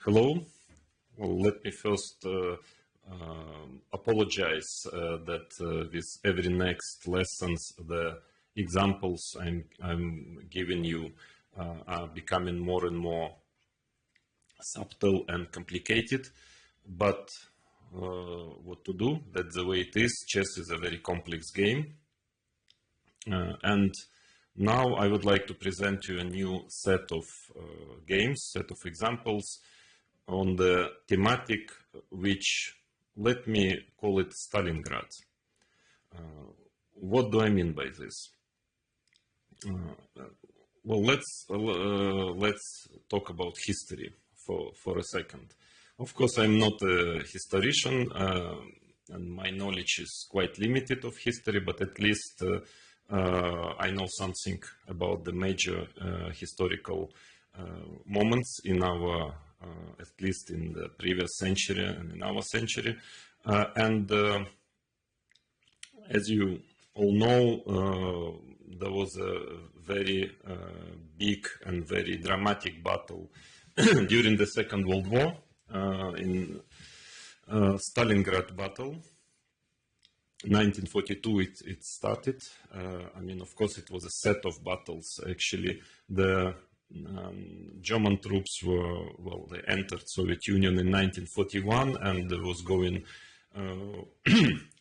Hello. Well, let me first apologize that with every next lessons, the examples I'm giving you are becoming more and more subtle and complicated. But what to do? That's the way it is. Chess is a very complex game. And now I would like to present you a new set of games, set of examples on the thematic which, let me call it Stalingrad. What do I mean by this? Well, let's talk about history for a second. Of course, I'm not a historian, and my knowledge is quite limited of history, but at least I know something about the major historical moments in our, at least in the previous century and in our century. As you all know, there was a very big and very dramatic battle during the Second World War in Stalingrad battle. 1942 it started. I mean, of course, it was a set of battles. Actually, the German troops were, well, they entered Soviet Union in 1941 and was going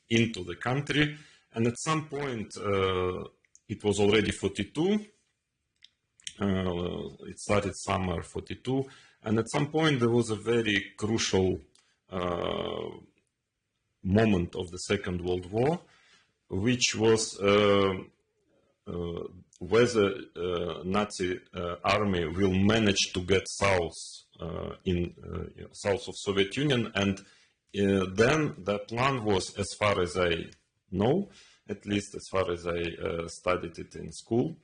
into the country. And at some point, it was already 42. It started summer 42. And at some point, there was a very crucial moment of the Second World War, which was whether Nazi army will manage to get south south of Soviet Union. And then the plan was, as far as I know, at least as far as I studied it in school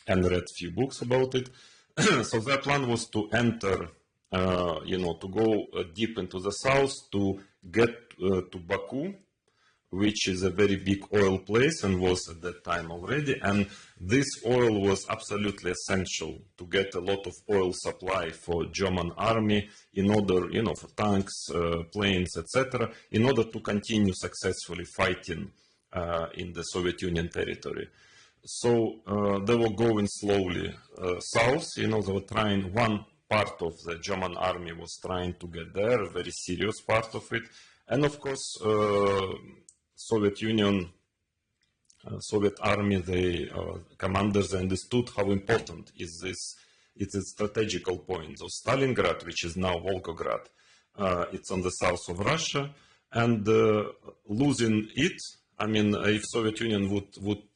and read a few books about it. So their plan was to enter, to go deep into the south, to get to Baku, which is a very big oil place and was at that time already. And this oil was absolutely essential to get a lot of oil supply for German army in order, for tanks, planes, etc., in order to continue successfully fighting in the Soviet Union territory. So they were going slowly south. They were trying, one part of the German army was trying to get there, a very serious part of it. And of course, Soviet Union, Soviet army, the commanders understood how important is this. It's a strategical point. So Stalingrad, which is now Volgograd, it's on the south of Russia, and losing it, I mean, if Soviet Union would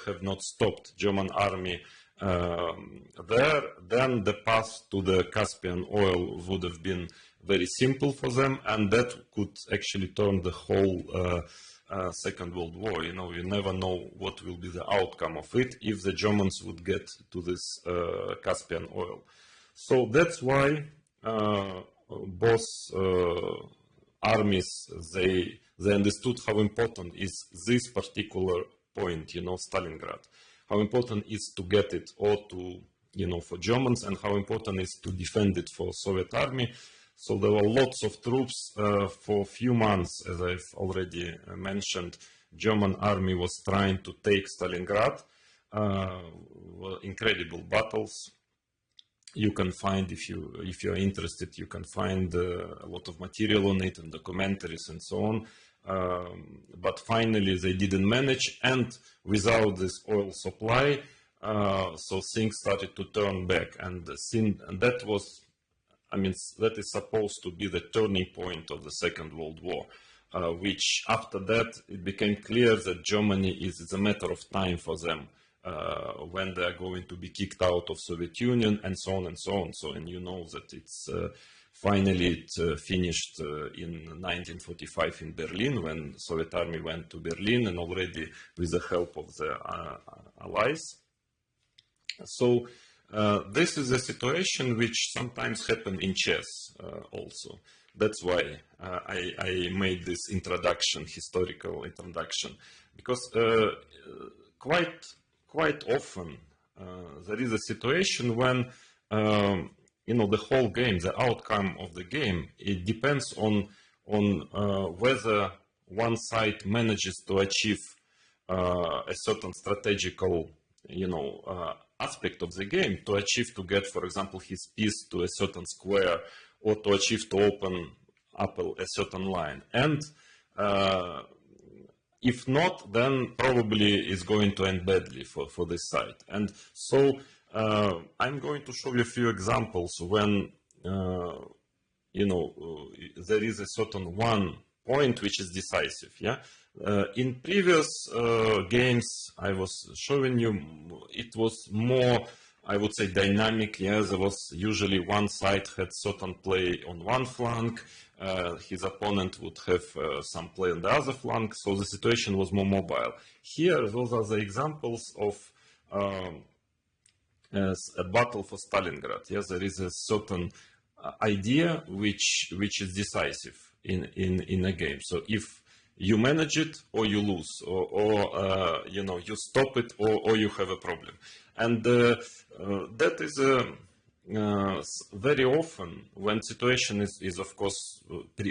have not stopped German army there, then the path to the Caspian oil would have been very simple for them, and that could actually turn the whole Second World War. You never know what will be the outcome of it if the Germans would get to this Caspian oil. So that's why both armies, they understood how important is this particular point, Stalingrad. How important is to get it, or to, for Germans, and how important is to defend it for Soviet army. So there were lots of troops for a few months, as I've already mentioned. German army was trying to take Stalingrad. Incredible battles. You can find, if you're interested, you can find a lot of material on it and documentaries and so on. But finally they didn't manage, and without this oil supply, so things started to turn back. And that was, that is supposed to be the turning point of the Second World War, which after that it became clear that Germany is a matter of time for them, when they are going to be kicked out of Soviet Union, and so on and so on. So, and you know that it's finally it finished in 1945 in Berlin, when Soviet army went to Berlin, and already with the help of the Allies. So this is a situation which sometimes happens in chess also. That's why I made this introduction, historical introduction, because quite often there is a situation when the whole game, the outcome of the game, it depends on whether one side manages to achieve a certain strategical, aspect of the game, to get, for example, his piece to a certain square, or to achieve to open up a certain line. And if not, then probably it's going to end badly for this side. And so I'm going to show you a few examples when there is a certain one point which is decisive. Yeah. In previous games I was showing you, it was more, I would say, dynamic. Yeah, there was usually one side had certain play on one flank, his opponent would have some play on the other flank, so the situation was more mobile. Here, those are the examples of a battle for Stalingrad. Yes, there is a certain idea which is decisive in a game. So if you manage it, or you lose, or you stop it, or you have a problem. And that is very often when situation is of course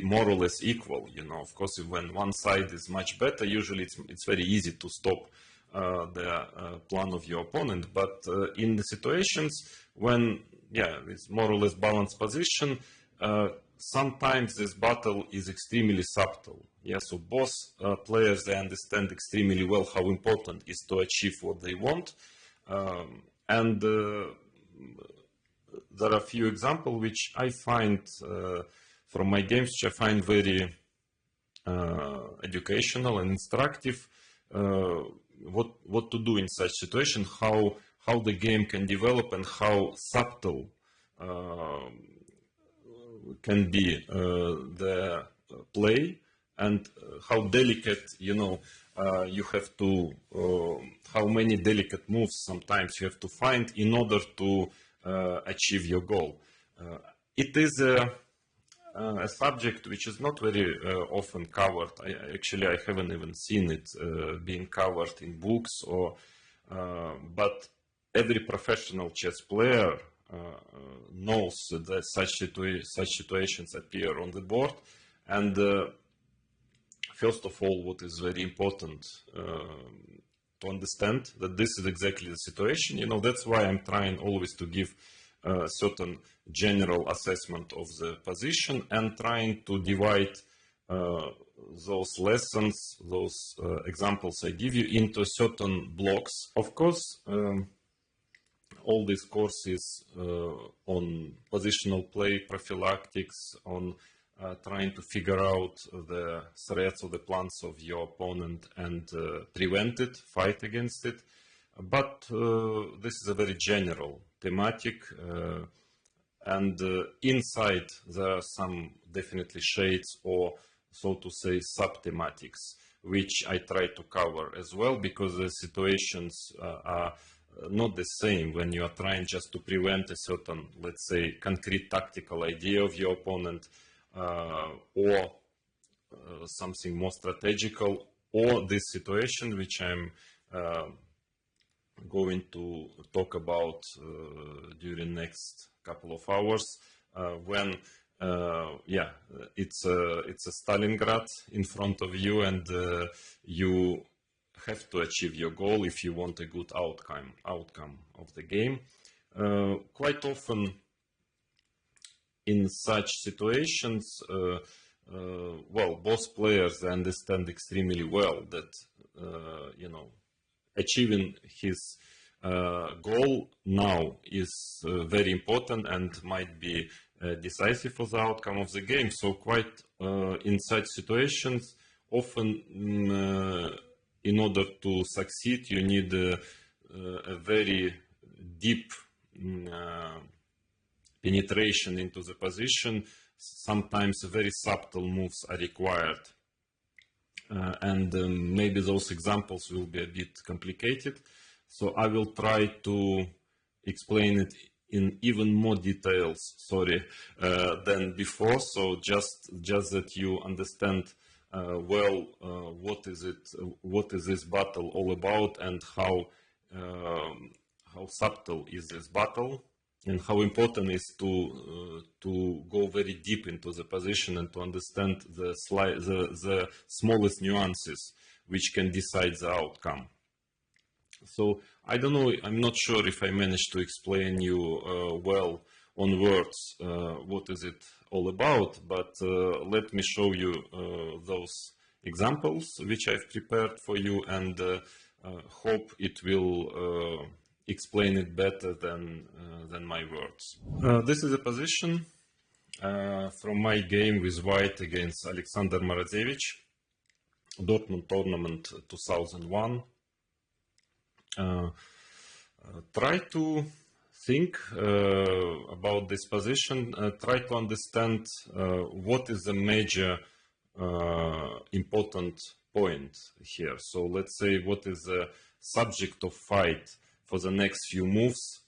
more or less equal. Of course, when one side is much better, usually it's very easy to stop the plan of your opponent. But in the situations when it's more or less balanced position, sometimes this battle is extremely subtle. Yeah, so both players, they understand extremely well how important it is to achieve what they want. And there are a few examples which I find from my games, which I find very educational and instructive. What to do in such situation, how the game can develop, and how subtle can be the play, and how delicate, you have to, how many delicate moves sometimes you have to find in order to achieve your goal. It is a subject which is not very often covered. Actually, I haven't even seen it being covered in books, but every professional chess player knows that such situations appear on the board. And first of all, what is very important to understand, that this is exactly the situation. That's why I'm trying always to give a certain general assessment of the position, and trying to divide those lessons, those examples I give you, into certain blocks. Of course, all these courses on positional play, prophylactics, on trying to figure out the threats or the plans of your opponent and prevent it, fight against it. But this is a very general thematic, and inside there are some definitely shades, or so to say sub-thematics, which I try to cover as well, because the situations are not the same when you are trying just to prevent a certain, let's say, concrete tactical idea of your opponent, or something more strategical, or this situation which I'm going to talk about during next couple of hours, when it's a Stalingrad in front of you, and you have to achieve your goal if you want a good outcome of the game. Quite often in such situations, both players understand extremely well that achieving his goal now is very important and might be decisive for the outcome of the game. So quite in such situations, often in order to succeed, you need a very deep penetration into the position. Sometimes very subtle moves are required. And maybe those examples will be a bit complicated. So I will try to explain it in even more details, than before. So just that you understand what is this battle all about, and how subtle is this battle. and how important is to go very deep into the position and to understand the smallest nuances which can decide the outcome. So I don't know, I'm not sure if I managed to explain you well on words what is it all about, but let me show you those examples which I've prepared for you, and hope it will explain it better than my words. This is a position from my game with white against Alexander Morozevich, Dortmund tournament 2001. Try to think about this position, try to understand what is the major important point here. So let's say what is the subject of fight for the next few moves.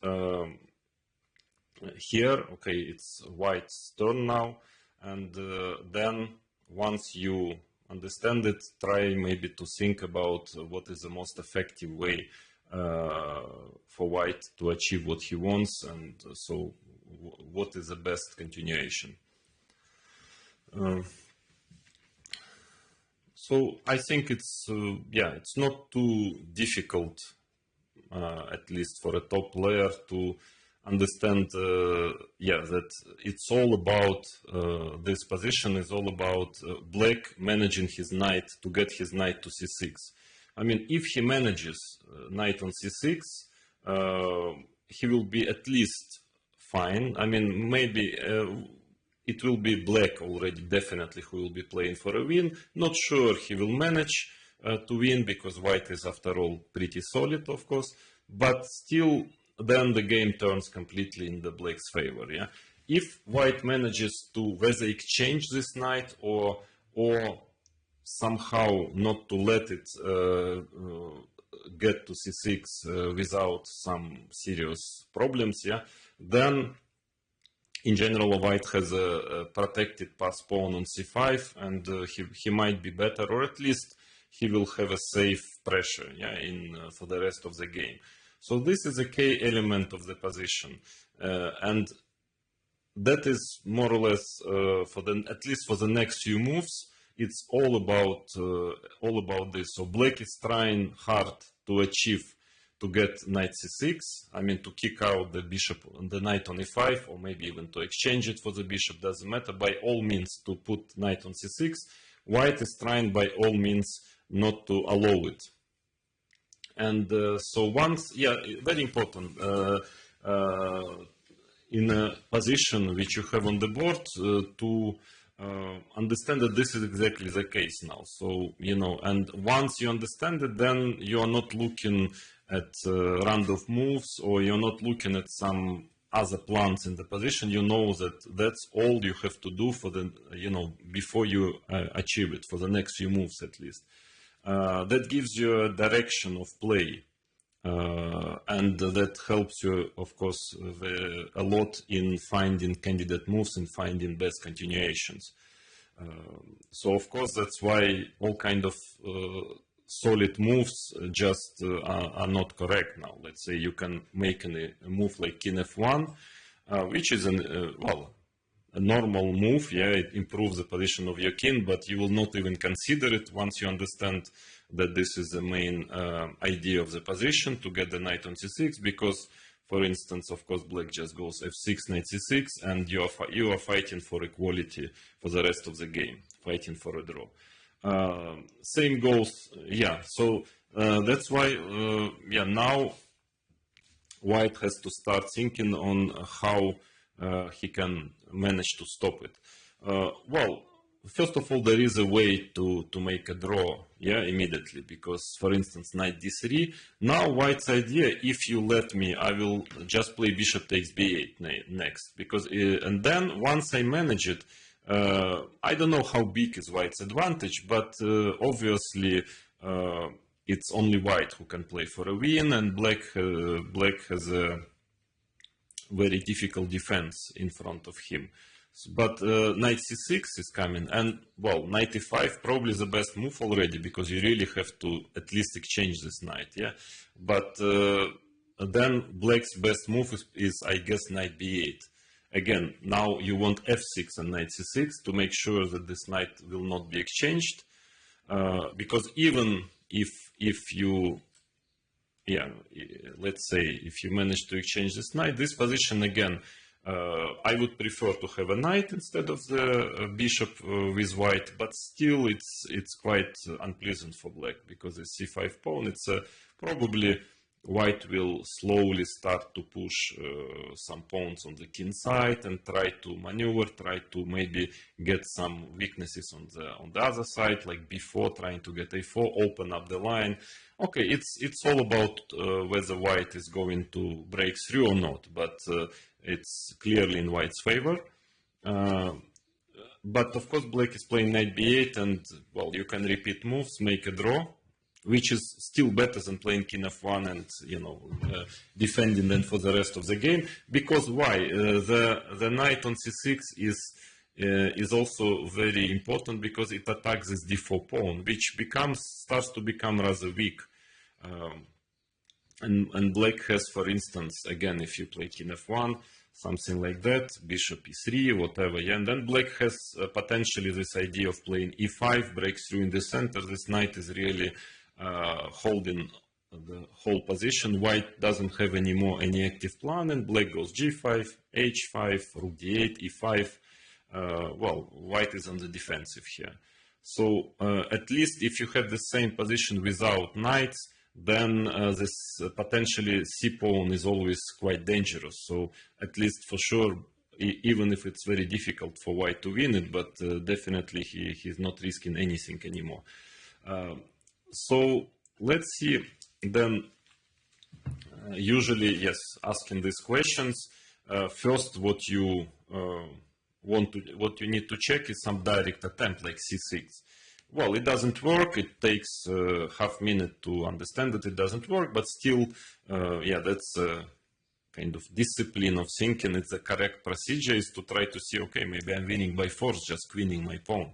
Here, okay, it's white's turn now, and then once you understand it, try maybe to think about what is the most effective way for white to achieve what he wants, and so what is the best continuation. So I think it's it's not too difficult, at least for a top player, to understand that it's all about this position is all about black managing his knight to get his knight to c6. I mean, if he manages knight on c6, he will be at least fine. I mean, maybe it will be black already, definitely, who will be playing for a win. Not sure he will manage to win, because white is, after all, pretty solid, of course. But still, then the game turns completely in the black's favor. Yeah, if white manages to whether exchange this knight or somehow not to let it get to c6 without some serious problems, yeah, then in general white has a protected pass pawn on c5, and he might be better, or at least he will have a safe pressure, yeah, for the rest of the game. So this is a key element of the position, and that is more or less at least for the next few moves. It's all about this. So black is trying hard to achieve to get knight c6. I mean, to kick out the bishop, the knight on e5, or maybe even to exchange it for the bishop. Doesn't matter. By all means, to put knight on c6. White is trying by all means not to allow it. And so once, very important, in a position which you have on the board, to understand that this is exactly the case now. So, you know, and once you understand it, then you are not looking at round of moves, or you're not looking at some other plans in the position. You know that that's all you have to do for the, you know, before you achieve it, for the next few moves at least. That gives you a direction of play, and that helps you, of course, a lot in finding candidate moves and finding best continuations. So, of course, that's why all kind of solid moves just are not correct now. Let's say you can make a move like king f1, which is a normal move. Yeah, it improves the position of your king, but you will not even consider it once you understand that this is the main idea of the position, to get the knight on c6, because, for instance, of course, black just goes f6, knight c6, and you are fighting for equality for the rest of the game, fighting for a draw. Same goes, so that's why, now white has to start thinking on how he can manage to stop it. Well, first of all, there is a way to make a draw, immediately, because, for instance, knight d3. Now white's idea, if you let me, I will just play bishop takes b8 next, because and then once I manage it, I don't know how big is white's advantage, but obviously it's only white who can play for a win, and black has a very difficult defense in front of him. But knight c6 is coming, and well, knight e5 probably the best move already, because you really have to at least exchange this knight, But then black's best move is I guess, knight b8. Again, now you want f6 and knight c6 to make sure that this knight will not be exchanged. Because even if you, yeah, let's say if you manage to exchange this knight, this position again, I would prefer to have a knight instead of the bishop with white, but still it's quite unpleasant for black, because the c5 pawn, it's probably white will slowly start to push some pawns on the king side and try to maneuver, try to maybe get some weaknesses on the other side, like b4, trying to get a4, open up the line. Okay, it's all about whether white is going to break through or not, but it's clearly in white's favor. But of course, black is playing knight b8, and well, you can repeat moves, make a draw, which is still better than playing king f1 and, you know, defending then for the rest of the game. Because why? The knight on c6 is also very important, because it attacks this d4 pawn, which starts to become rather weak. And black has, for instance, again, if you play king f1, something like that, bishop e3, whatever, yeah, and then black has potentially this idea of playing e5, breaks through in the center. This knight is really holding the whole position. White doesn't have anymore any active plan, and black goes g5, h5, rook d8, e5. Well, white is on the defensive here. So at least if you have the same position without knights, then this potentially c pawn is always quite dangerous. So at least for sure, even if it's very difficult for white to win it, but definitely he's not risking anything anymore. So let's see then, usually, yes, asking these questions, first what you need to check is some direct attempt like c6. Well, it doesn't work. It takes half minute to understand that it doesn't work, but still, yeah, that's a kind of discipline of thinking. It's the correct procedure is to try to see, okay, maybe I'm winning by force, just queening my pawn.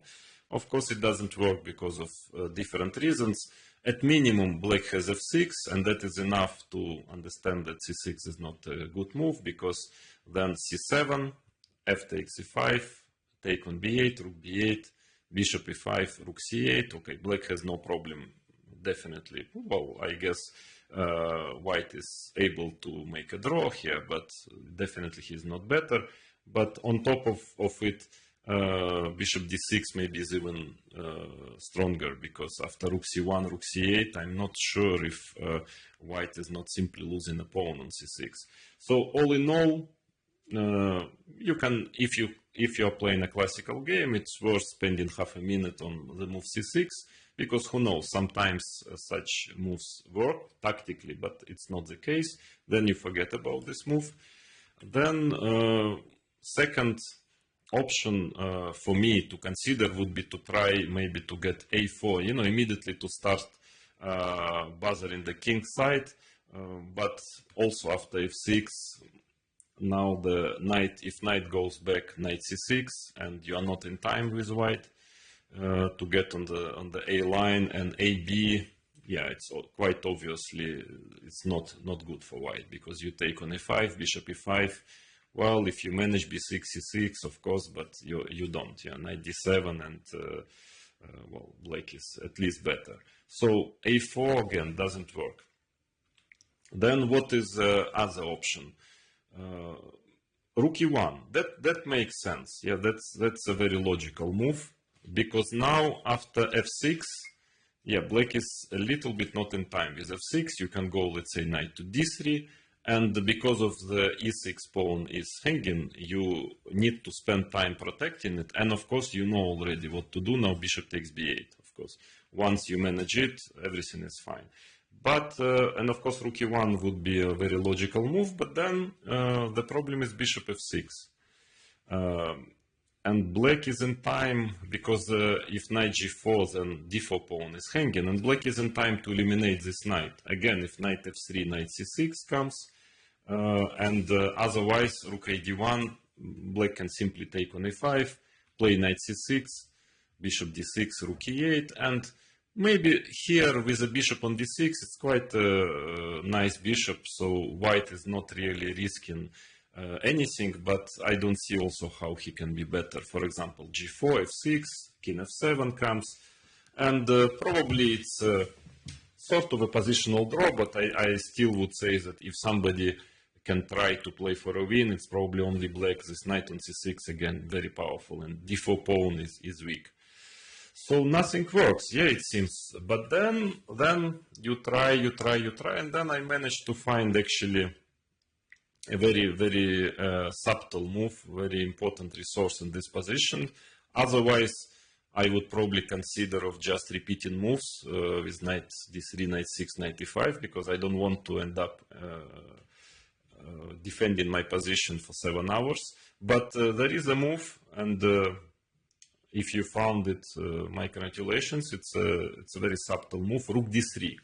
Of course, it doesn't work because of different reasons. At minimum, black has f6, and that is enough to understand that c6 is not a good move, because then c7, f takes e5, take on b8, rook b8, bishop e5, rook c8. Okay, black has no problem, definitely. Well, I guess white is able to make a draw here, but definitely he's not better. But on top of it, bishop d6 maybe is even stronger, because after rook c1, rook c8, I'm not sure if white is not simply losing a pawn on c6. So all in all, you can, if you are playing a classical game, it's worth spending half a minute on the move c6, because who knows, sometimes such moves work tactically, but it's not the case. Then you forget about this move. Then second option for me to consider would be to try maybe to get a4, you know, immediately to start bothering the king side, but also after f6. Now the knight, if knight goes back, knight c6, and you are not in time with white to get on the a line, and ab, yeah, it's quite obviously it's not good for white, because you take on a5, bishop e5. Well, if you manage b6, c6, of course, but you don't. Yeah, knight d7, and well, black is at least better. So a4 again doesn't work. Then what is the other option? Rook e1. That makes sense. Yeah, that's a very logical move, because now after f6, yeah, black is a little bit not in time with f6. You can go, let's say, knight to d3. And because of the e6 pawn is hanging, you need to spend time protecting it. And of course, you know already what to do now. Bishop takes b8, of course. Once you manage it, everything is fine. But, and of course, rook e1 would be a very logical move. But then the problem is bishop f6. And black is in time, because if knight g4, then d4 pawn is hanging. And black is in time to eliminate this knight. Again, if knight f3, knight c6 comes. And otherwise, rook a d1, black can simply take on a5, play knight c6, bishop d6, rook e8, and Maybe here with a bishop on d6, it's quite a nice bishop, so white is not really risking anything, but I don't see also how he can be better. For example, g4, f6, king f7 comes, and probably it's sort of a positional draw, but I still would say that if somebody can try to play for a win, it's probably only black. This knight on c6, again, very powerful, and d4 pawn is weak. So nothing works, yeah, it seems. But then you try, and then I managed to find actually a very subtle move, very important resource in this position. Otherwise, I would probably consider of just repeating moves with knight d3, knight 6, knight e5, because I don't want to end up defending my position for 7 hours. But there is a move, and if you found it, my congratulations. It's a very subtle move, rook d3.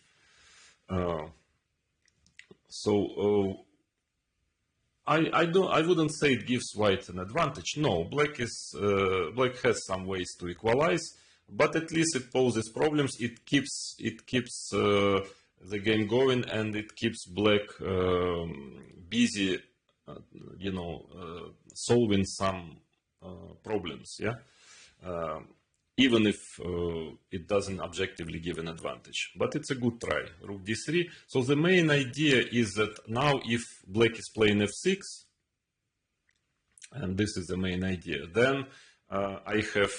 I wouldn't say it gives white an advantage. No, black has some ways to equalize, but at least it poses problems. It keeps the game going, and it keeps black busy, solving some problems. Yeah. Even if it doesn't objectively give an advantage. But it's a good try, rook d3. So the main idea is that now if black is playing f6, and this is the main idea, then I have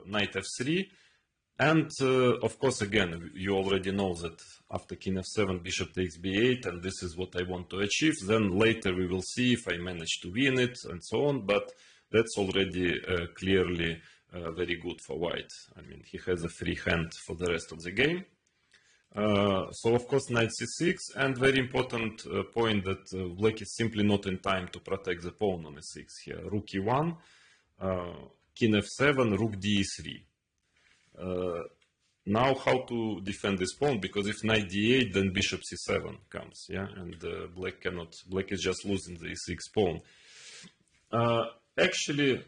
knight f3, and of course, again, you already know that after king f7, bishop takes b8, and this is what I want to achieve. Then later we will see if I manage to win it, and so on, but that's already clearly very good for white. I mean, he has a free hand for the rest of the game. So of course knight c6, and very important point that black is simply not in time to protect the pawn on e6 here. Rook e1, king f7, rook d3. Now how to defend this pawn, because if knight d8, then bishop c7 comes, yeah, and black is just losing the e6 pawn. Actually,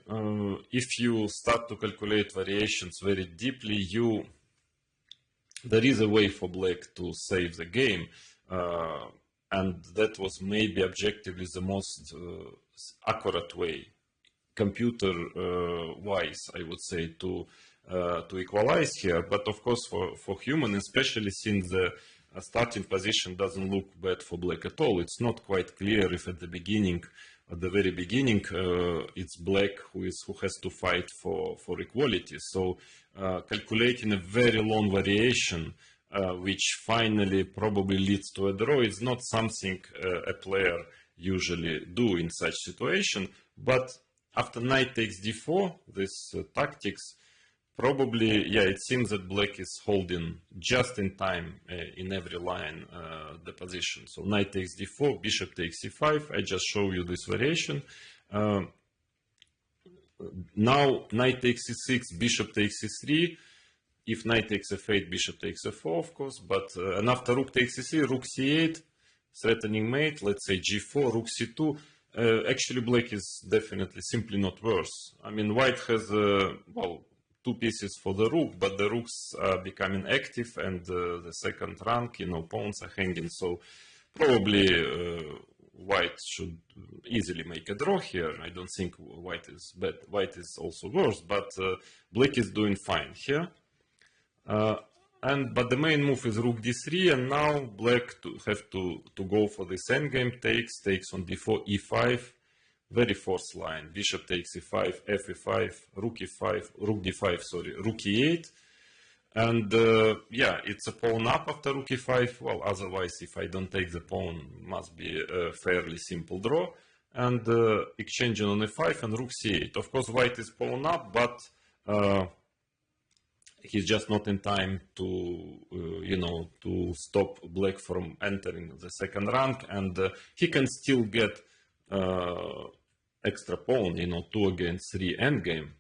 if you start to calculate variations very deeply, there is a way for black to save the game, and that was maybe objectively the most accurate way, computer-wise, I would say, to equalize here. But of course, for human, especially since the starting position doesn't look bad for black at all, it's not quite clear if at the very beginning, it's black who has to fight for equality. So calculating a very long variation, which finally probably leads to a draw, is not something a player usually do in such situation. But after knight takes d4, this tactics, probably, yeah, it seems that black is holding just in time in every line the position. So knight takes d4, bishop takes c5. I just show you this variation. Now knight takes c6, bishop takes c3. If knight takes f8, bishop takes f4, of course. But and after rook takes c3, rook c8, threatening mate. Let's say g4, rook c2. Actually, black is definitely simply not worse. I mean, white has well, 2 pieces for the rook, but the rooks are becoming active, and the second rank, pawns are hanging. So probably white should easily make a draw here. I don't think white is bad. White is also worse, but black is doing fine here. But the main move is rook d3, and now black have to go for this endgame. Takes on d4, e5. Very forced line. Bishop takes e5, f e5, rook e5, rook d5, sorry, rook e8. And yeah, it's a pawn up after rook e5. Well, otherwise, if I don't take the pawn, must be a fairly simple draw. And exchanging on e5 and rook c8. Of course, white is pawn up, but he's just not in time to, to stop black from entering the second rank. And he can still get extra pawn, 2 against 3 endgame,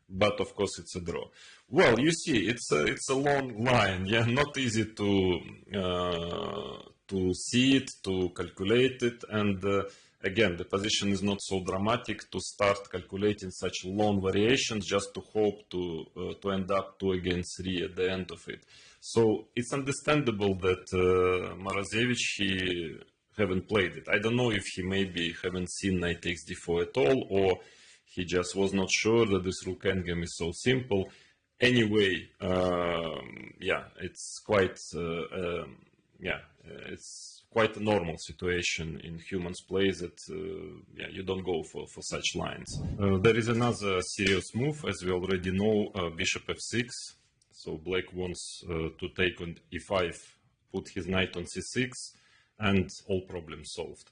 but of course it's a draw. Well, you see, it's a long line, yeah, not easy to see it, to calculate it, and again, the position is not so dramatic to start calculating such long variations just to hope to end up 2 against 3 at the end of it. So it's understandable that Morozevich, he haven't played it. I don't know if he maybe haven't seen knight takes d4 at all, or he just was not sure that this rook endgame is so simple. Anyway, yeah, it's quite, it's quite a normal situation in humans play that yeah, you don't go for such lines. There is another serious move, as we already know, bishop f6. So black wants to take on e5, put his knight on c6, and all problems solved.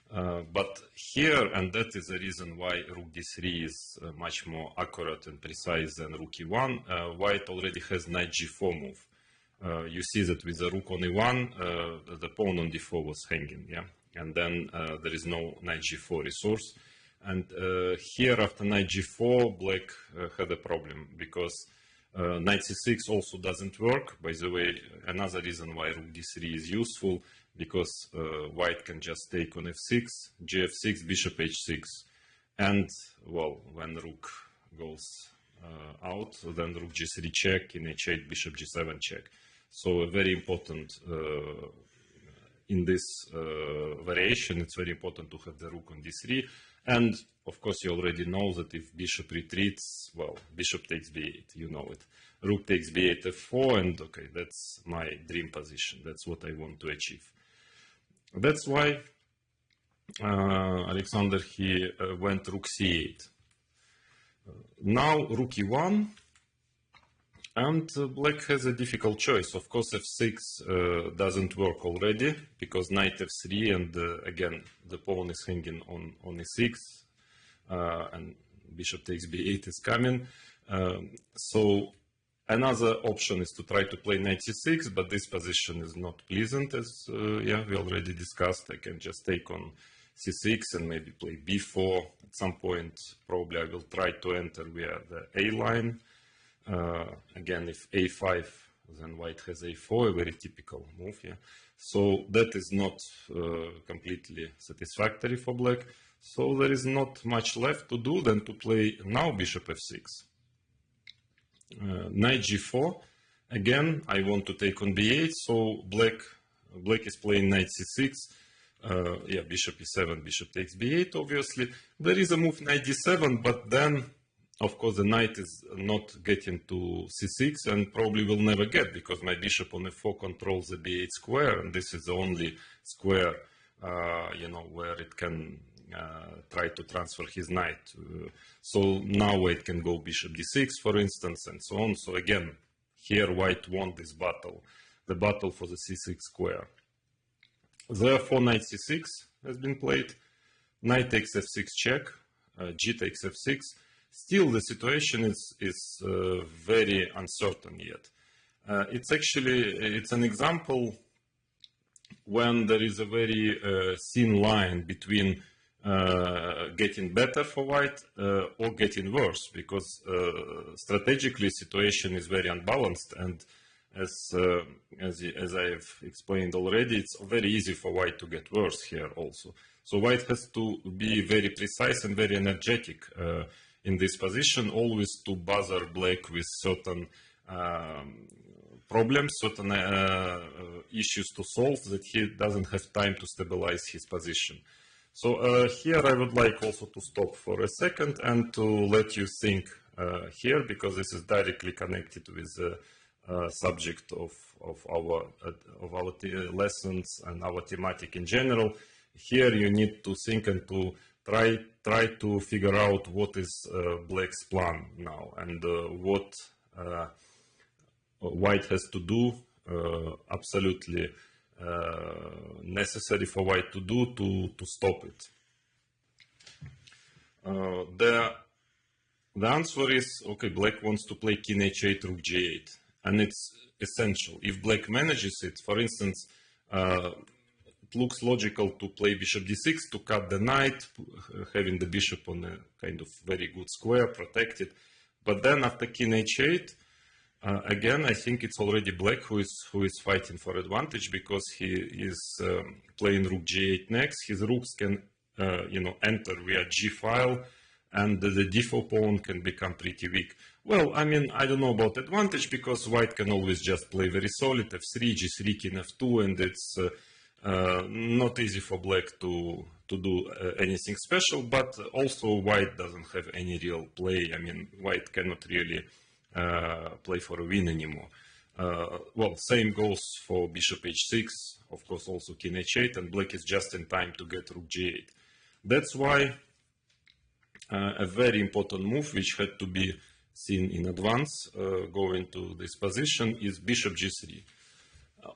But here, and that is the reason why rook d3 is much more accurate and precise than rook e1, white already has knight g4 move. You see that with the rook on e1, the pawn on d4 was hanging, yeah? And then there is no knight g4 resource. And here, after knight g4, black had a problem, because knight c6 also doesn't work. By the way, another reason why rook d3 is useful, because white can just take on f6, gf6, bishop h6. And, well, when rook goes out, then rook g3 check, in h8, bishop g7 check. So very important in this variation, it's very important to have the rook on d3. And of course, you already know that if bishop retreats, well, bishop takes b8, you know it. Rook takes b8, f4, and okay, that's my dream position. That's what I want to achieve. That's why Alexander, he went rook c8. Now rook e1. And black has a difficult choice. Of course, f6 doesn't work already, because knight f3, and again, the pawn is hanging on e6, and bishop takes b8 is coming. So another option is to try to play knight c6, but this position is not pleasant, as yeah, we already discussed. I can just take on c6 and maybe play b4. At some point, probably I will try to enter via the a line. Again, if a5, then white has a4, a very typical move, yeah. So that is not completely satisfactory for black. So there is not much left to do than to play now bishop f6. Knight g4. Again, I want to take on b8, so black is playing knight c6. Yeah, bishop e7, bishop takes b8, obviously. There is a move knight d7, but then of course, the knight is not getting to c6 and probably will never get, because my bishop on f4 controls the b8 square, and this is the only square, you know, where it can try to transfer his knight. So now white can go bishop d6, for instance, and so on. So again, here white won this battle, the battle for the c6 square. Therefore, knight c6 has been played. Knight takes f6 check, g takes f6. Still, the situation is very uncertain yet. It's an example when there is a very thin line between getting better for white or getting worse, because strategically situation is very unbalanced, and as I've explained already, it's very easy for white to get worse here also. So white has to be very precise and very energetic in this position, always to bother black with certain problems, certain issues to solve, that he doesn't have time to stabilize his position. So here I would like also to stop for a second and to let you think here, because this is directly connected with the subject of our lessons and our thematic in general. Here you need to think and to try to figure out what is black's plan now, and what white has to do, absolutely necessary for white to do to stop it. The answer is, okay, black wants to play king h8, rook g8, and it's essential. If black manages it, for instance, it looks logical to play bishop d6 to cut the knight, having the bishop on a kind of very good square, protected. But then after king h8, again, I think it's already black who is fighting for advantage, because he is playing rook g8 next. His rooks can enter via G file, and the default pawn can become pretty weak. Well, I mean, I don't know about advantage, because white can always just play very solid, f3, g3, king f2, and it's not easy for black to do anything special, but also white doesn't have any real play. I mean, white cannot really play for a win anymore. Well, same goes for bishop h6, of course also king h8, and black is just in time to get rook g8. That's why a very important move, which had to be seen in advance, going to this position, is bishop g3.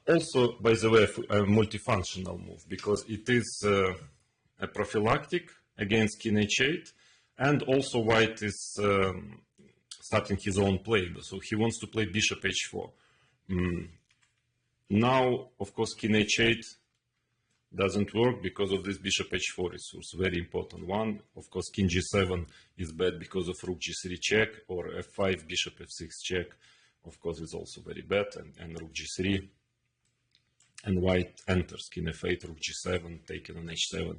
Also, by the way, a multifunctional move, because it is a prophylactic against king h8, and also white is starting his own play, so he wants to play bishop h4. Now, of course, king h8 doesn't work because of this bishop h4 resource, very important one. Of course, king g7 is bad because of rook g3 check, or f5, bishop f6 check, of course, is also very bad, and rook g3. And white enters king f8, rook g7, taken on h7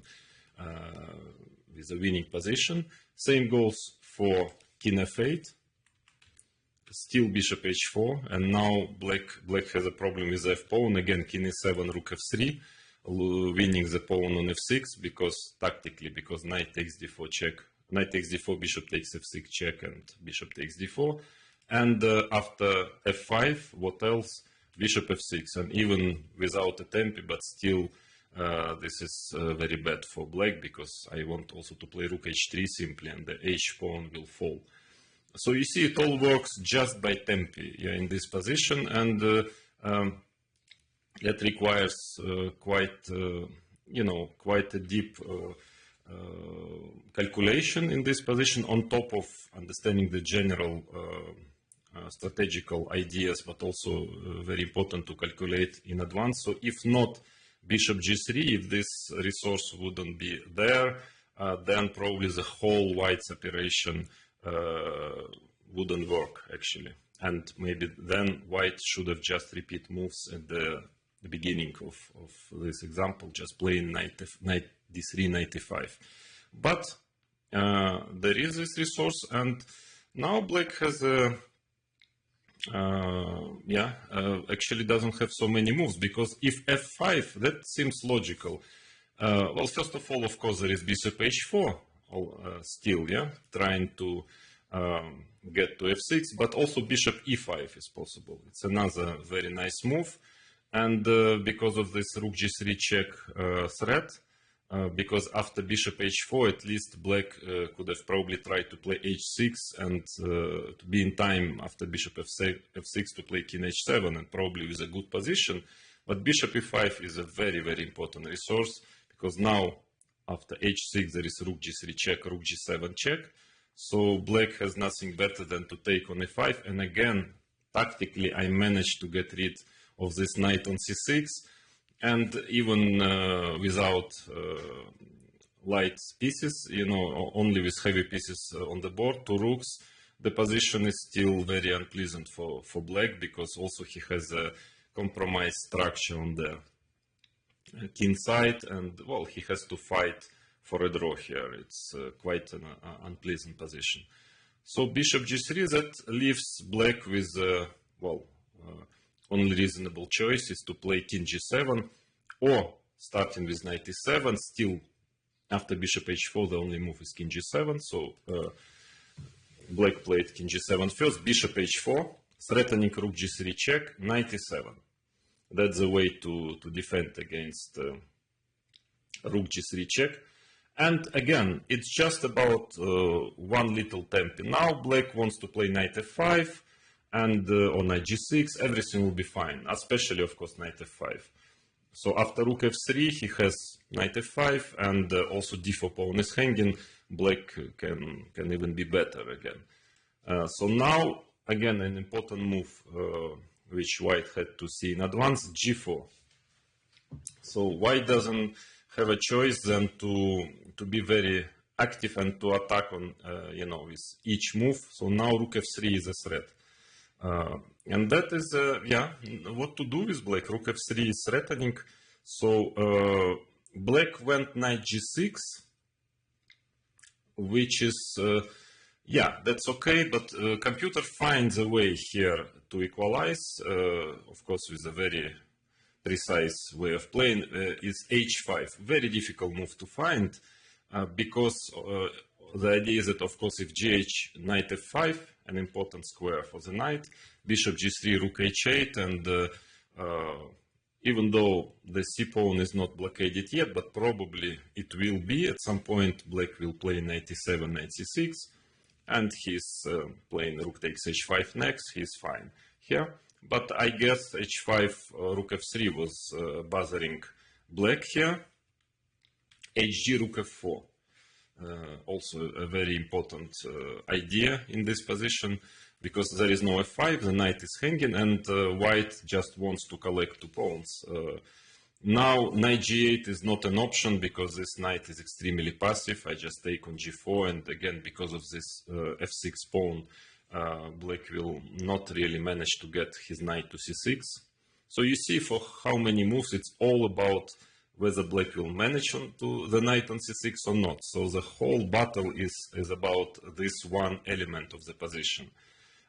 with a winning position. Same goes for king f8, still bishop h4, and now black has a problem with f pawn. Again, king e7, rook f3, winning the pawn on f6, because tactically, because knight takes d4 check, knight takes d4, bishop takes f6 check, and bishop takes d4. And after f5, what else? Bishop f6, and even without a tempi, but still this is very bad for black, because I want also to play rook h3 simply, and the h pawn will fall. So you see, it all works just by tempi, yeah, in this position, and that requires quite a deep calculation in this position, on top of understanding the general strategical ideas, but also very important to calculate in advance. So if not bishop g3, if this resource wouldn't be there, then probably the whole white separation wouldn't work actually. And maybe then white should have just repeat moves at the beginning of this example, just playing knight d3, knight e5. But there is this resource, and now black has a actually doesn't have so many moves, because if f5, that seems logical. Well, first of all, of course, there is bishop h4 still, yeah, trying to get to f6, but also bishop e5 is possible. It's another very nice move, and because of this rook g3 check threat, because after bishop h4, at least black could have probably tried to play h6 and to be in time after bishop f6 to play king h7, and probably with a good position. But bishop e5 is a very, very important resource, because now after h6 there is rook g3 check, rook g7 check. So black has nothing better than to take on e5, and again, tactically, I managed to get rid of this knight on c6. And even without light pieces, only with heavy pieces on the board, two rooks, the position is still very unpleasant for black, because also he has a compromised structure on the king side, and well, he has to fight for a draw here. It's quite an unpleasant position. So bishop g3, that leaves black with only reasonable choice is to play king g7, or starting with knight e7. Still, after bishop h4, the only move is king g7. So black played king g7 first, bishop h4, threatening rook g3 check, knight e7. That's the way to defend against rook g3 check. And again, it's just about one little tempi. Now black wants to play knight f5, and on knight g6, everything will be fine, especially, of course, knight f5. So after rook f3, he has knight f5, and also d4 pawn is hanging. Black can even be better again. So now, again, an important move which white had to see in advance, g4. So white doesn't have a choice than to be very active and to attack on, with each move. So now rook f3 is a threat. And that is, what to do with black. Rook f3 is threatening. So black went knight g6, which is, yeah, that's okay, but computer finds a way here to equalize, of course, with a very precise way of playing, is h5. Very difficult move to find, because the idea is that, of course, if gh, knight f5, an important square for the knight, bishop g3, rook h8, and even though the c-pawn is not blockaded yet, but probably it will be at some point, black will play knight e7, knight c6, and he's playing rook takes h5 next, he's fine here. But I guess h5, rook f3 was bothering black here. hg, rook f4. Also a very important idea in this position, because there is no f5, the knight is hanging, and white just wants to collect two pawns. Now knight g8 is not an option because this knight is extremely passive. I just take on g4, and again, because of this f6 pawn, black will not really manage to get his knight to c6. So you see, for how many moves, it's all about whether black will manage to the knight on c6 or not. So the whole battle is about this one element of the position.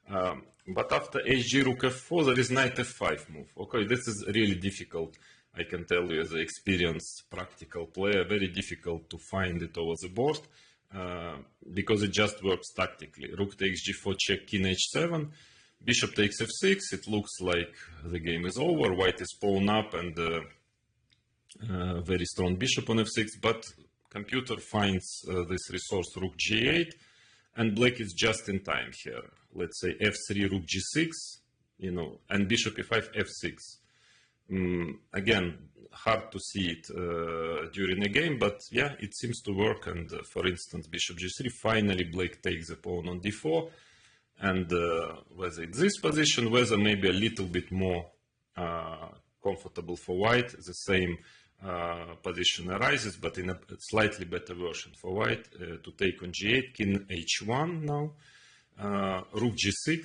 But after hg, rook f4, there is knight f5 move. Okay, this is really difficult. I can tell you, as an experienced practical player, very difficult to find it over the board, because it just works tactically. Rook takes g4 check, king h7, bishop takes f6. It looks like the game is over. White is pawn up, and very strong bishop on f6, but computer finds this resource rook g8, and black is just in time here. Let's say f3, rook g6, you know, and bishop e5, f6. Again, hard to see it during a game, but yeah, it seems to work. And for instance, bishop g3, finally black takes the pawn on d4, and whether it's this position, whether maybe a little bit more comfortable for white, the same position arises, but in a slightly better version for white, to take on g8, king h1 now, rook g6,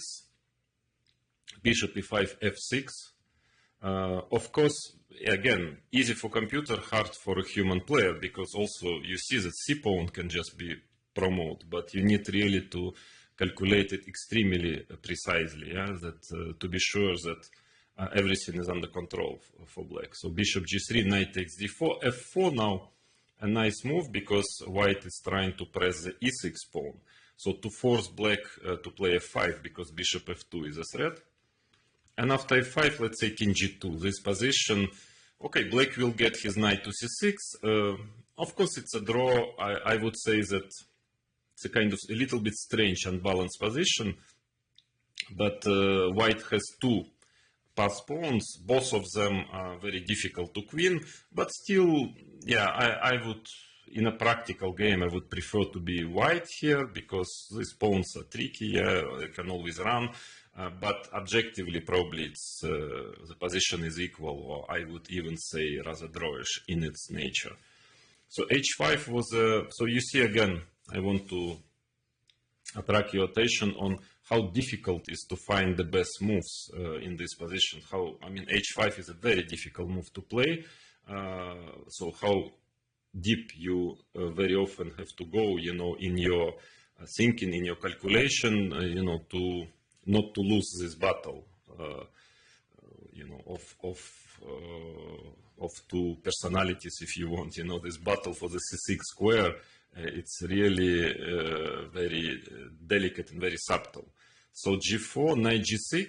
bishop e5, f6. Of course, again, easy for computer, hard for a human player, because also you see that c-pawn can just be promoted, but you need really to calculate it extremely precisely, yeah? That to be sure that everything is under control for black. So bishop g3, knight takes d4, f4 now, a nice move, because white is trying to press the e6 pawn. So to force black to play f5, because bishop f2 is a threat. And after f5, let's say king g2, this position, okay, black will get his knight to c6. Of course, it's a draw. I would say that it's a kind of a little bit strange, unbalanced position, but white has two pass pawns. Both of them are very difficult to queen, but still, yeah, I would, in a practical game, I would prefer to be white here, because these pawns are tricky, yeah, they can always run. But objectively, probably it's, the position is equal, or I would even say rather drawish in its nature. So h5 was, so you see again, I want to attract your attention on how difficult it is to find the best moves in this position. How, I mean, h5 is a very difficult move to play. So how deep you very often have to go, you know, in your thinking, in your calculation, you know, to not to lose this battle, you know, of two personalities, if you want, you know, this battle for the c6 square. It's really very delicate and very subtle. So g4, knight g6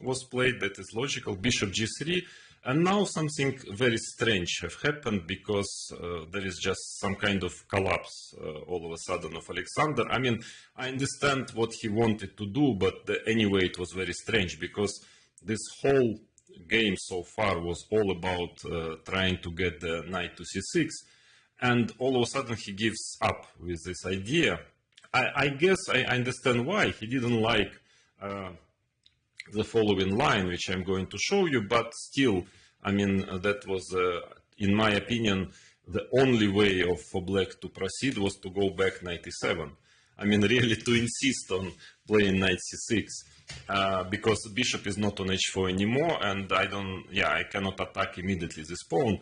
was played, that is logical, bishop g3, and now something very strange have happened, because there is just some kind of collapse all of a sudden of Alexander. I mean, I understand what he wanted to do, but anyway, it was very strange, because this whole game so far was all about trying to get the knight to c6, and all of a sudden he gives up with this idea. I guess I understand why. He didn't like the following line, which I'm going to show you, but still, I mean, that was, in my opinion, the only way for black to proceed was to go back knight e7. I mean, really to insist on playing knight c6, because the bishop is not on h4 anymore, and I cannot attack immediately this pawn.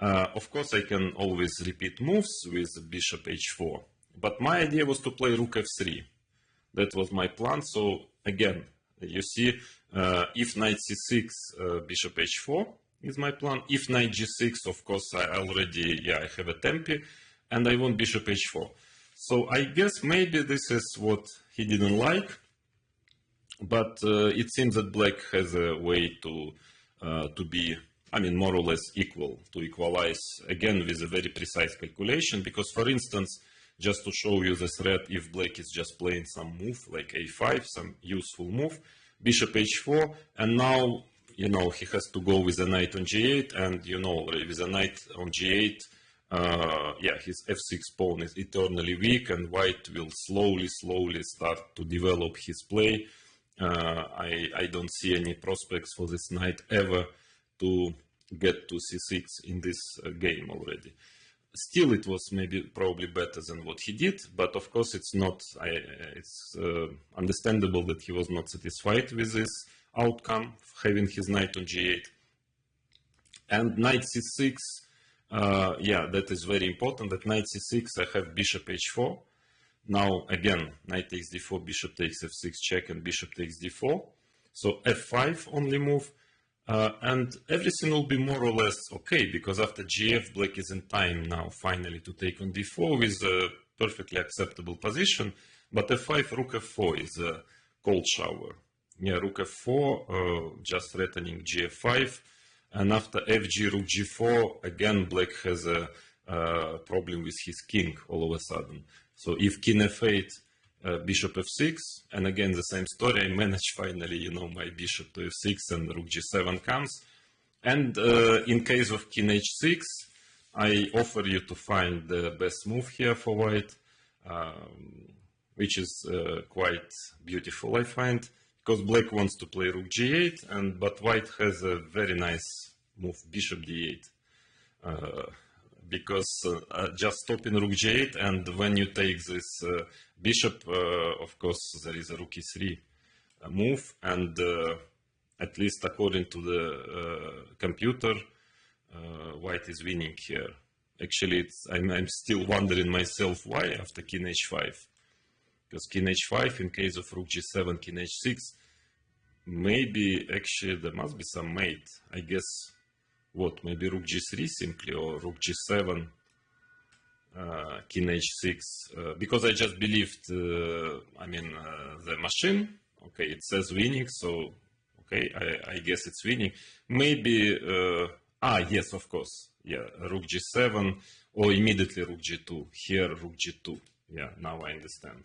Of course, I can always repeat moves with bishop h4, But my idea was to play rook f3. That was my plan. So again, you see, if knight c6, bishop h4 is my plan. If knight g6, of course, I already, I have a tempi, and I want bishop h4. So I guess maybe this is what he didn't like, but it seems that black has a way to be, I mean, more or less equal, to equalize, again, with a very precise calculation. Because, for instance, just to show you the threat, if black is just playing some move, like a5, some useful move, bishop h4, and now, you know, he has to go with a knight on g8, and, you know, with a knight on g8, his f6 pawn is eternally weak, and white will slowly start to develop his play. I don't see any prospects for this knight ever to get to c6 in this game already. Still, it was probably better than what he did, but of course it's not, it's understandable that he was not satisfied with this outcome, having his knight on g8. And knight c6, that is very important. At knight c6 I have bishop h4. Now again, knight takes d4, bishop takes f6 check, and bishop takes d4. So f5 only move. And everything will be more or less okay, because after gf, black is in time now finally to take on d4 with a perfectly acceptable position. But f5, rook f4 is a cold shower. Yeah, rook f4, just threatening gf5. And after fg, rook g4, again, black has a problem with his king all of a sudden. So if king f8, bishop f6, and again the same story, I manage finally, you know, my bishop to f6 and rook g7 comes. And in case of king h6, I offer you to find the best move here for white, which is quite beautiful, I find, because black wants to play rook g8, but white has a very nice move, bishop d8. Because just stopping rook g8, and when you take this bishop, of course, there is a rook e3 move, and at least according to the computer, white is winning here. Actually, I'm still wondering myself why after king h5. Because king h5, in case of rook g7, king h6, maybe actually there must be some mate, I guess. What, maybe rook g3 simply, or rook g7, king h6, because I just believed, the machine, okay, it says winning, so, okay, I guess it's winning. Maybe, yes, of course, yeah, rook g7, or immediately rook g2, here rook g2, yeah, now I understand.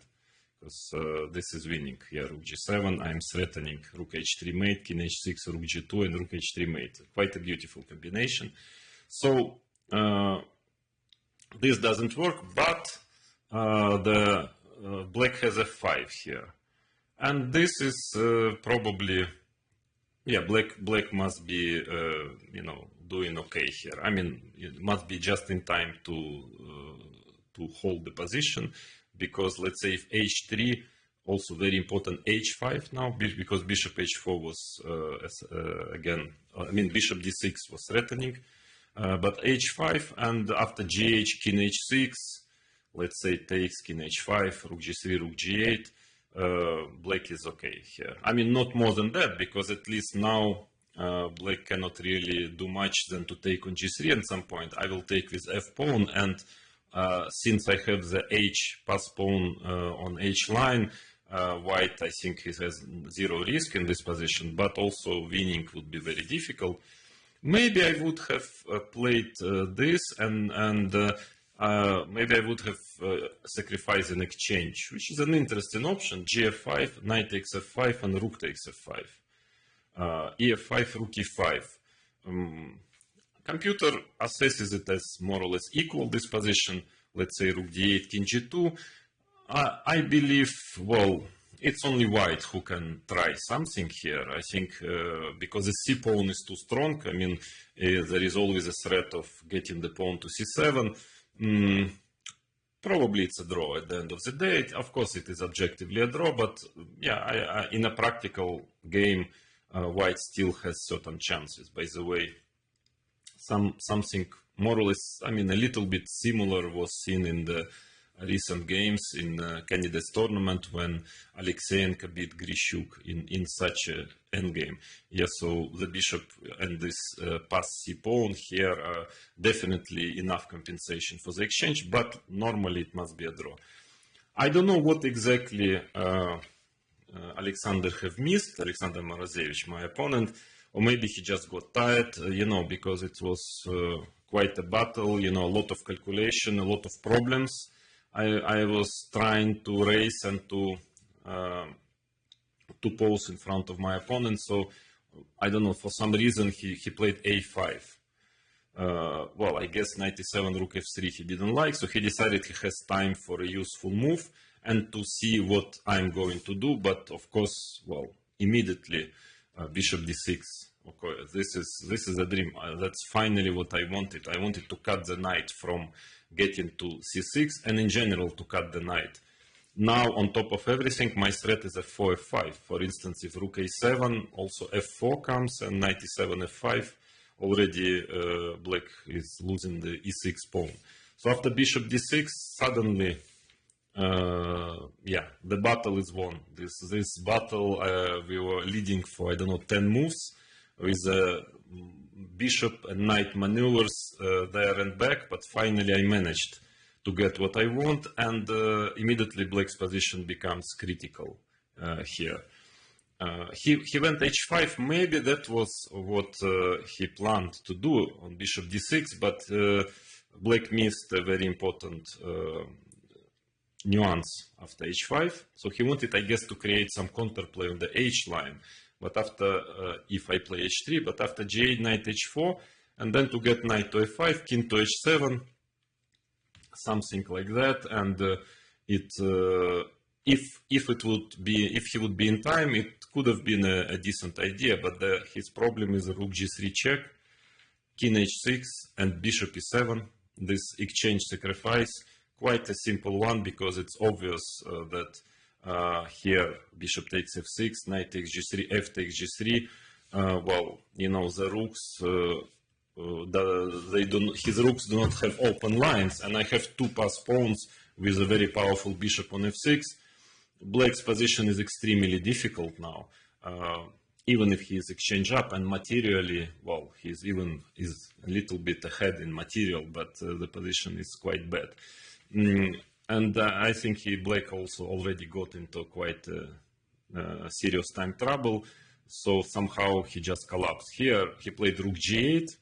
Because this is winning. Here, rook g7, I'm threatening rook h3 mate, king h6, rook g2, and rook h3 mate. Quite a beautiful combination. So this doesn't work, but the black has f5 here. And this is probably, yeah, black must be, doing okay here. I mean, it must be just in time to hold the position. Because let's say if h3, also very important h5 now, because bishop h4 was, bishop d6 was threatening, but h5, and after gh, king h6, let's say takes king h5, rook g3, rook g8, black is okay here. I mean, not more than that, because at least now black cannot really do much than to take on g3 at some point. I will take with f pawn, and since I have the h pass pawn on h line, white, I think he has zero risk in this position, but also winning would be very difficult. Maybe I would have played this, and maybe I would have sacrificed an exchange, which is an interesting option. gf5, knight takes f5, and rook takes f5. ef5, rook e5. Computer assesses it as more or less equal, this position. Let's say rook d8, king g2. I believe, well, it's only white who can try something here. I think because the c pawn is too strong. I mean, there is always a threat of getting the pawn to c7. Probably it's a draw at the end of the day. Of course, it is objectively a draw, but yeah, in a practical game, white still has certain chances. By the way, something more or less, I mean, a little bit similar was seen in the recent games in candidates tournament when Alexeyenko beat Grishuk in such a endgame. Yeah, so the bishop and this pass c pawn here are definitely enough compensation for the exchange, but normally it must be a draw. I don't know what exactly Alexander have missed, Alexander Morozevich, my opponent, or maybe he just got tired, you know, because it was quite a battle, you know, a lot of calculation, a lot of problems. I was trying to race and to pose in front of my opponent, so I don't know, for some reason he played a5. Well, I guess 97 rook f3 he didn't like, so he decided he has time for a useful move and to see what I'm going to do, but of course, well, immediately bishop d6. Okay, this is a dream. That's finally what I wanted. I wanted to cut the knight from getting to c6 and in general to cut the knight. Now, on top of everything, my threat is f4, f5. For instance, if rook a7, also f4 comes and knight e7, f5, already black is losing the e6 pawn. So after bishop d6, suddenly, yeah, the battle is won. This battle we were leading for, I don't know, 10 moves with bishop and knight maneuvers there and back, but finally I managed to get what I want, and immediately black's position becomes critical here. He went h5, maybe that was what he planned to do on bishop d6, but black missed a very important nuance after h5. So he wanted, I guess, to create some counterplay on the h line, but after if I play h3, but after g8, knight h4, and then to get knight to f5, king to h7, something like that, and if he would be in time, it could have been a decent idea, but his problem is rook g3 check, king h6, and bishop e7. This exchange sacrifice, quite a simple one, because it's obvious that here bishop takes f6, knight takes g3, f takes g3. Well, you know, the rooks, his rooks do not have open lines, and I have two pass pawns with a very powerful bishop on f6. Black's position is extremely difficult now, even if he is exchange up, and materially, well, he's even is a little bit ahead in material, but the position is quite bad. And I think black also already got into quite serious time trouble, so somehow he just collapsed. Here he played rook g8.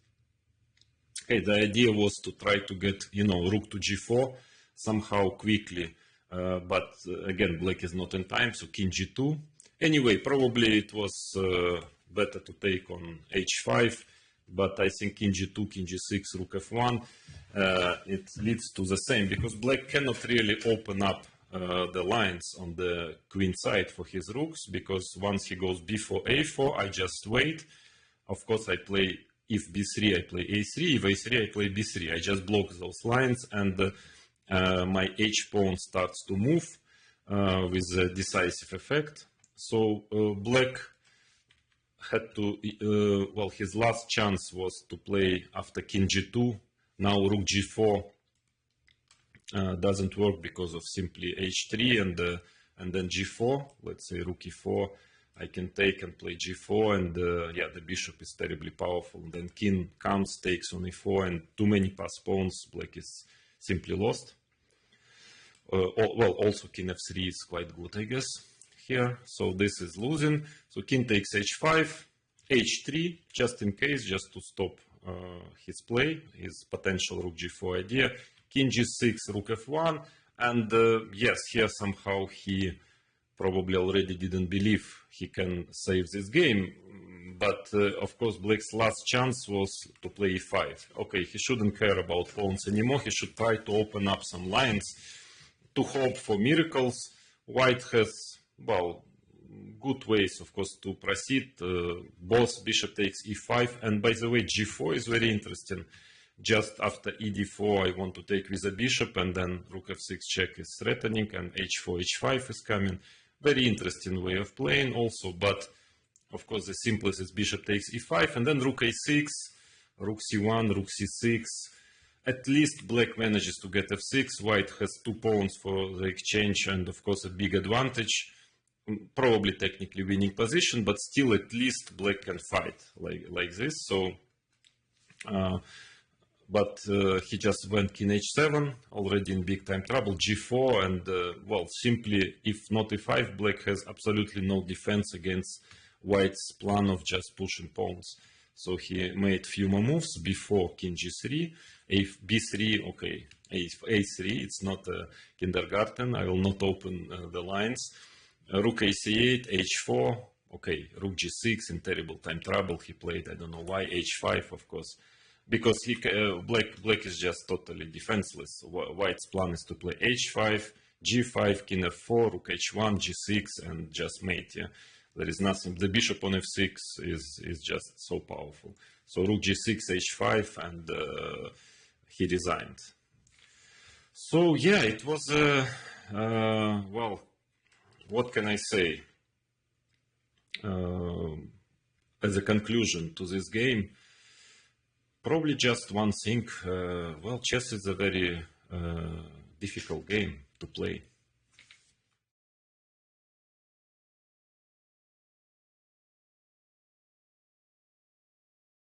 Okay, the idea was to try to get, you know, rook to g4 somehow quickly. But again, black is not in time, so king g2. Anyway, probably it was better to take on h5, but I think king g2, king g6, rook f1, it leads to the same, because black cannot really open up the lines on the queen side for his rooks, because once he goes b4, a4, I just wait. Of course, I play, if b3, I play a3, if a3, I play b3. I just block those lines, and my h-pawn starts to move with a decisive effect. So black had to, well, his last chance was to play after king g2. Now rook g4 doesn't work because of simply h3 and then g4. Let's say rook e4. I can take and play g4, and yeah, the bishop is terribly powerful. Then king comes, takes on e4, and too many pass pawns. Black is simply lost. Well, also king f3 is quite good, I guess, here. So this is losing. So king takes h5, h3, just in case, just to stop his play, his potential rook g4 idea. King g6, rook f1, and yes, here somehow he probably already didn't believe he can save this game. But of course, black's last chance was to play e5. Okay, he shouldn't care about pawns anymore. He should try to open up some lines to hope for miracles. White has, well, good ways, of course, to proceed. Both bishop takes e5, and by the way, g4 is very interesting. Just after ed4, I want to take with a bishop, and then rook f6 check is threatening, and h4, h5 is coming. Very interesting way of playing also, but of course the simplest is bishop takes e5, and then rook a6, rook c1, rook c6. At least black manages to get f6, white has 2 pawns for the exchange and of course a big advantage. Probably technically winning position, but still at least black can fight like this. So, but he just went king h7, already in big time trouble, g4, and well, simply if not e5, black has absolutely no defense against white's plan of just pushing pawns. So he made few more moves before king g3, b3, okay, a3, it's not a kindergarten, I will not open the lines. Rook ac8, h4, okay, rook g6 in terrible time trouble, he played, I don't know why, h5 of course, because he black is just totally defenseless. White's plan is to play h5, g5, king f4, rook h1, g6, and just mate, yeah. There is nothing, the bishop on f6 is just so powerful. So rook g6, h5, and he resigned. So yeah, it was, well, what can I say? As a conclusion to this game, probably just one thing. Well, chess is a very difficult game to play.